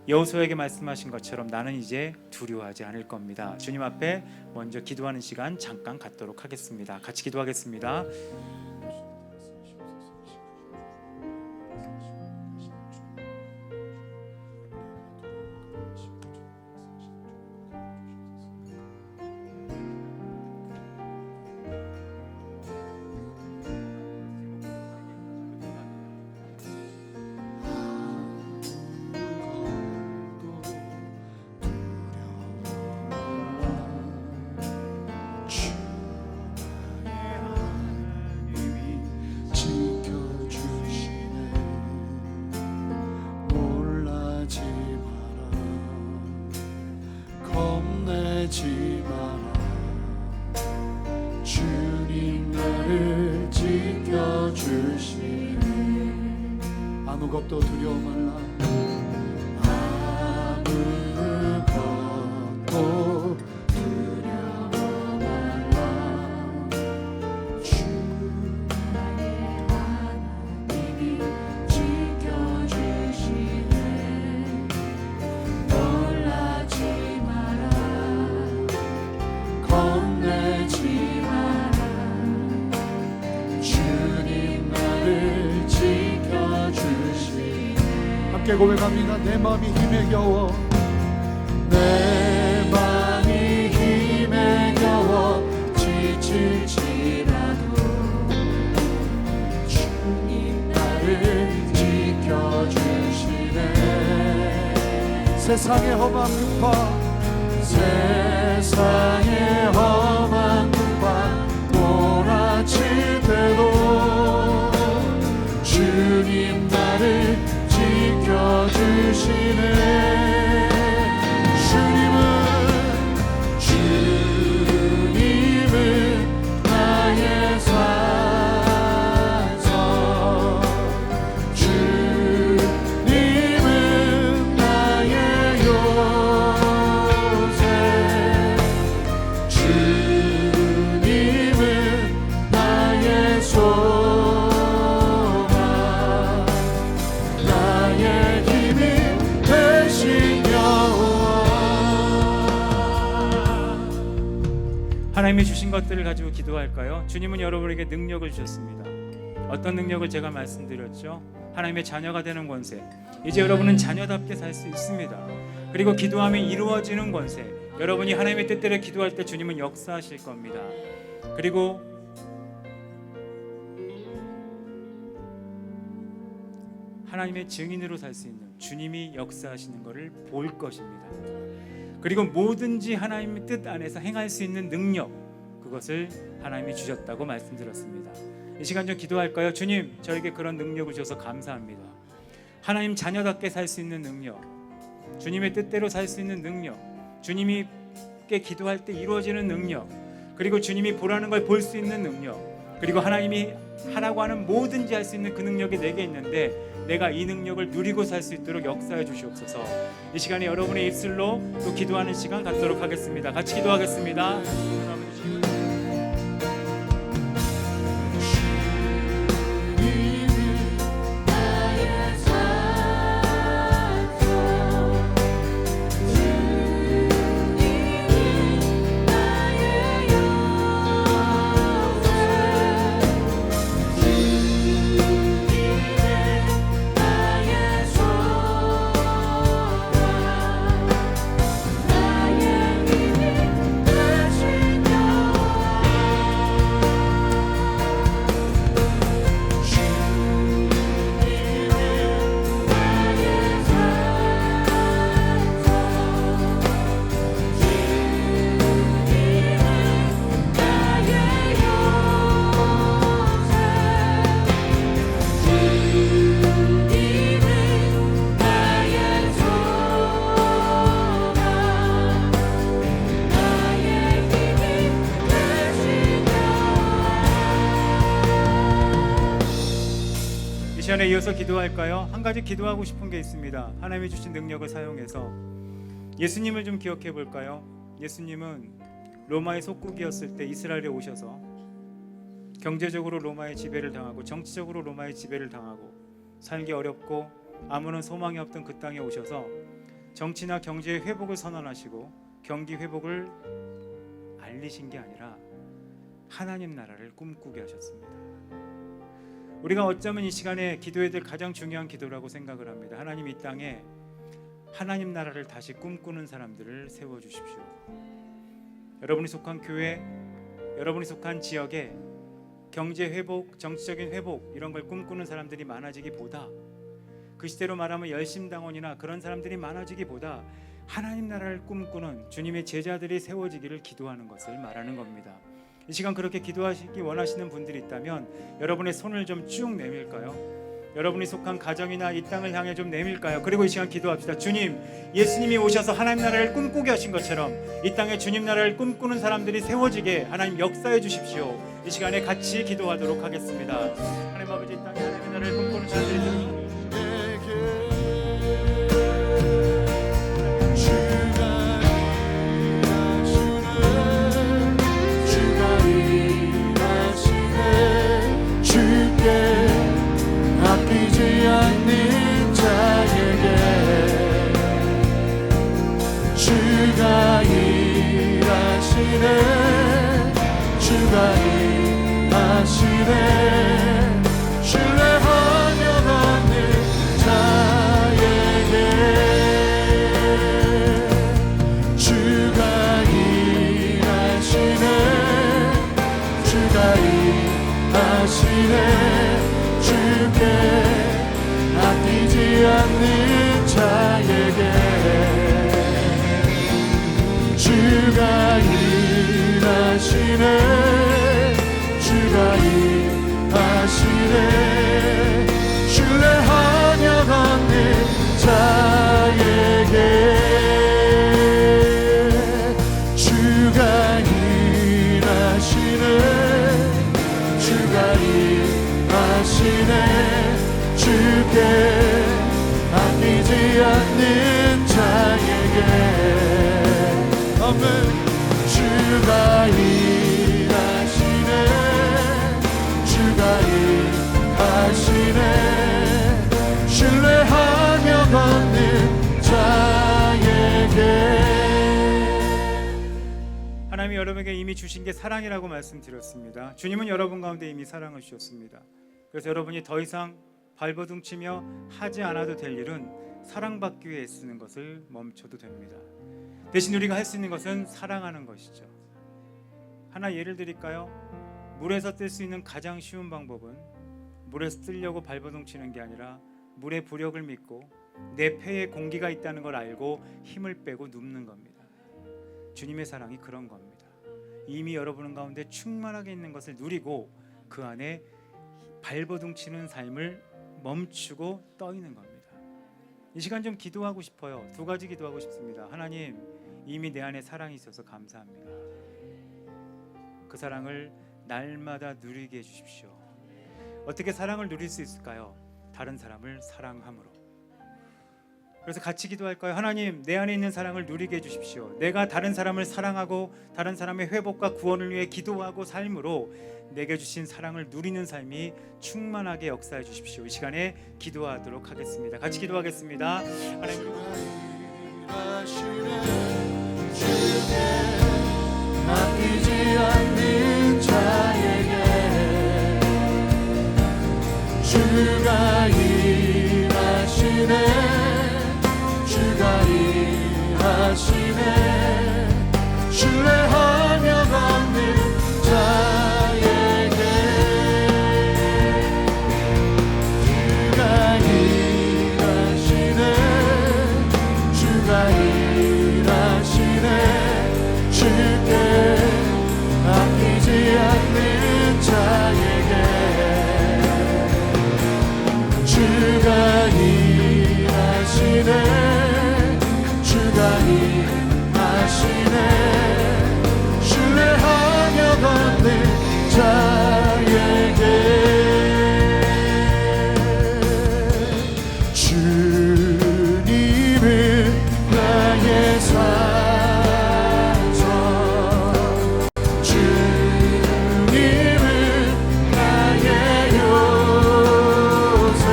여호수아에게 말씀하신 것처럼 나는 이제 두려워하지 않을 겁니다. 주님 앞에 먼저 기도하는 시간 잠깐 갖도록 하겠습니다. 같이 기도하겠습니다. 주님 나를 지켜주시네. 아무것도 두려워 말라. 아무것도 함께 고백합니다. 내 마음이 힘에 겨워, 내 마음이 힘에 겨워 지칠지라도 주님 나를 지켜주시네. 세상의 험한 풍파, 세상의 험한 풍파 몰아칠 때도 주님 나를 지켜주시네. 주님은 나의 산성, 주님은 나의 요새, 주님은 나의 소망, 나의 힘이 되신 여호와. 하나님이 주신 것들을 가지고 기도할까요? 주님은 여러분에게 능력을 주셨습니다. 어떤 능력을 제가 말씀드렸죠? 하나님의 자녀가 되는 권세. 이제 여러분은 자녀답게 살 수 있습니다. 그리고 기도하면 이루어지는 권세. 여러분이 하나님의 뜻대로 기도할 때 주님은 역사하실 겁니다. 그리고 하나님의 증인으로 살 수 있는, 주님이 역사하시는 것을 볼 것입니다. 그리고 뭐든지 하나님의 뜻 안에서 행할 수 있는 능력, 그것을 하나님이 주셨다고 말씀드렸습니다. 이 시간 좀 기도할까요? 주님, 저에게 그런 능력을 주셔서 감사합니다. 하나님 자녀답게 살 수 있는 능력, 주님의 뜻대로 살 수 있는 능력, 주님께 기도할 때 이루어지는 능력, 그리고 주님이 보라는 걸 볼 수 있는 능력, 그리고 하나님이 하라고 하는 뭐든지 할 수 있는 그 능력이 내게 있는데 내가 이 능력을 누리고 살 수 있도록 역사해 주시옵소서. 이 시간에 여러분의 입술로 또 기도하는 시간 갖도록 하겠습니다. 같이 기도하겠습니다. 시간에 이어서 기도할까요? 한 가지 기도하고 싶은 게 있습니다. 하나님이 주신 능력을 사용해서 예수님을 좀 기억해 볼까요? 예수님은 로마의 속국이었을 때 이스라엘에 오셔서 경제적으로 로마의 지배를 당하고 정치적으로 로마의 지배를 당하고 살기 어렵고 아무런 소망이 없던 그 땅에 오셔서 정치나 경제의 회복을 선언하시고 경기 회복을 알리신 게 아니라 하나님 나라를 꿈꾸게 하셨습니다. 우리가 어쩌면 이 시간에 기도해야 될 가장 중요한 기도라고 생각을 합니다. 하나님, 이 땅에 하나님 나라를 다시 꿈꾸는 사람들을 세워주십시오. 여러분이 속한 교회, 여러분이 속한 지역에 경제 회복, 정치적인 회복 이런 걸 꿈꾸는 사람들이 많아지기보다, 그 시대로 말하면 열심당원이나 그런 사람들이 많아지기보다 하나님 나라를 꿈꾸는 주님의 제자들이 세워지기를 기도하는 것을 말하는 겁니다. 이 시간 그렇게 기도하시기 원하시는 분들이 있다면 여러분의 손을 좀 쭉 내밀까요? 여러분이 속한 가정이나 이 땅을 향해 좀 내밀까요? 그리고 이 시간 기도합시다. 주님, 예수님이 오셔서 하나님 나라를 꿈꾸게 하신 것처럼 이 땅에 주님 나라를 꿈꾸는 사람들이 세워지게 하나님 역사해 주십시오. 이 시간에 같이 기도하도록 하겠습니다. 하나님 아버지, 이 땅에 하나님 나라를 꿈꾸는 자들이 세워지게 아끼지 않는 자에게 주가 일하시네, 주가 일하시네. 신뢰하며 걷는 아끼지 않는 자에게 주가 일하시네 주가 일하시네 신뢰하며 걷는 자에게 주가 일하시네 주가 일하시네 주께 아끼지 않는 자에게 아멘 주가 일하시네 주가 일하시네 신뢰하며 걷는 자에게 하나님이 여러분에게 이미 주신 게 사랑이라고 말씀드렸습니다. 주님은 여러분 가운데 이미 사랑을 주셨습니다. 그래서 여러분이 더 이상 발버둥치며 하지 않아도 될 일은 사랑받기 위해 애쓰는 것을 멈춰도 됩니다. 대신 우리가 할 수 있는 것은 사랑하는 것이죠. 하나 예를 드릴까요? 물에서 뜰 수 있는 가장 쉬운 방법은 물에서 뜨려고 발버둥치는 게 아니라 물의 부력을 믿고 내 폐에 공기가 있다는 걸 알고 힘을 빼고 눕는 겁니다. 주님의 사랑이 그런 겁니다. 이미 여러분 가운데 충만하게 있는 것을 누리고 그 안에 발버둥치는 삶을 멈추고 떠 있는 겁니다. 이 시간 좀 기도하고 싶어요. 두 가지 기도하고 싶습니다. 하나님, 이미 내 안에 사랑이 있어서 감사합니다. 그 사랑을 날마다 누리게 해주십시오. 어떻게 사랑을 누릴 수 있을까요? 다른 사람을 사랑함으로. 그래서 같이 기도할까요? 하나님, 내 안에 있는 사랑을 누리게 해주십시오. 내가 다른 사람을 사랑하고 다른 사람의 회복과 구원을 위해 기도하고 삶으로 내게 주신 사랑을 누리는 삶이 충만하게 역사해 주십시오. 이 시간에 기도하도록 하겠습니다. 같이 기도하겠습니다. 하나님, 아끼지 않는 자에게 주가 일하시네 주가 일하시네 신뢰하며 걷는 자에게 주가 일하시네 주가 일하시네 주께 아끼지 않는 자에게 주가 일하시네 주가 일하시네 신뢰하며 걷는 자에게 주님은 나의 산성 주님은 나의 요새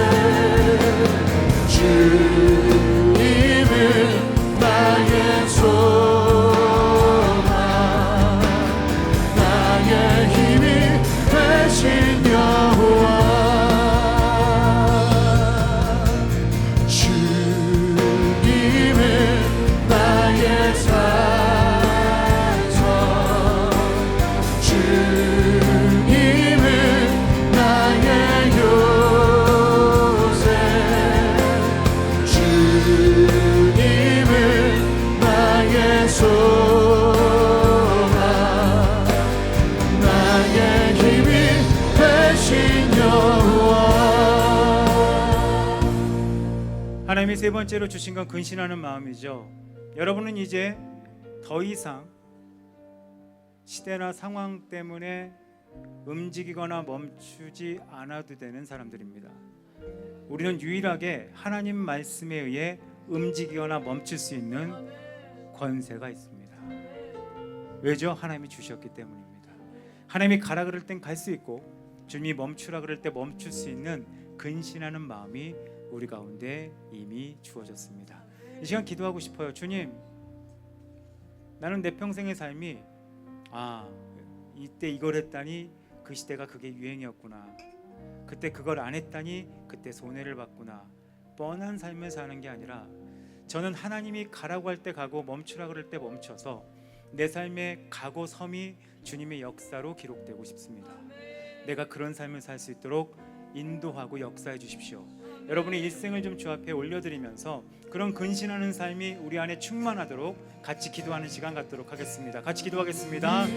주님은 나의 소망 나의 힘이 되신 여호와 주님은 나의 산성 주님은 나의 요새 주님은 나의 소망 나의 힘이 되신 여호와 하나님이 세 번째로 주신 건 근신하는 마음이죠. 여러분은 이제 더 이상 시대나 상황 때문에 움직이거나 멈추지 않아도 되는 사람들입니다. 우리는 유일하게 하나님 말씀에 의해 움직이거나 멈출 수 있는 권세가 있습니다. 왜죠? 하나님이 주셨기 때문입니다. 하나님이 가라 그럴 땐 갈 수 있고 주님이 멈추라 그럴 때 멈출 수 있는 근신하는 마음이 우리 가운데 이미 주어졌습니다. 이 시간 기도하고 싶어요. 주님, 나는 내 평생의 삶이 이때 이걸 했다니 그 시대가 그게 유행이었구나. 그때 그걸 안 했다니 그때 손해를 봤구나. 뻔한 삶을 사는 게 아니라 저는 하나님이 가라고 할 때 가고 멈추라 그럴 때 멈춰서 내 삶의 가고 섬이 주님의 역사로 기록되고 싶습니다. 내가 그런 삶을 살 수 있도록 인도하고 역사해 주십시오. 여러분의 일생을 좀 주 앞에 올려드리면서 그런 근신하는 삶이 우리 안에 충만하도록 같이 기도하는 시간 갖도록 하겠습니다. 같이 기도하겠습니다.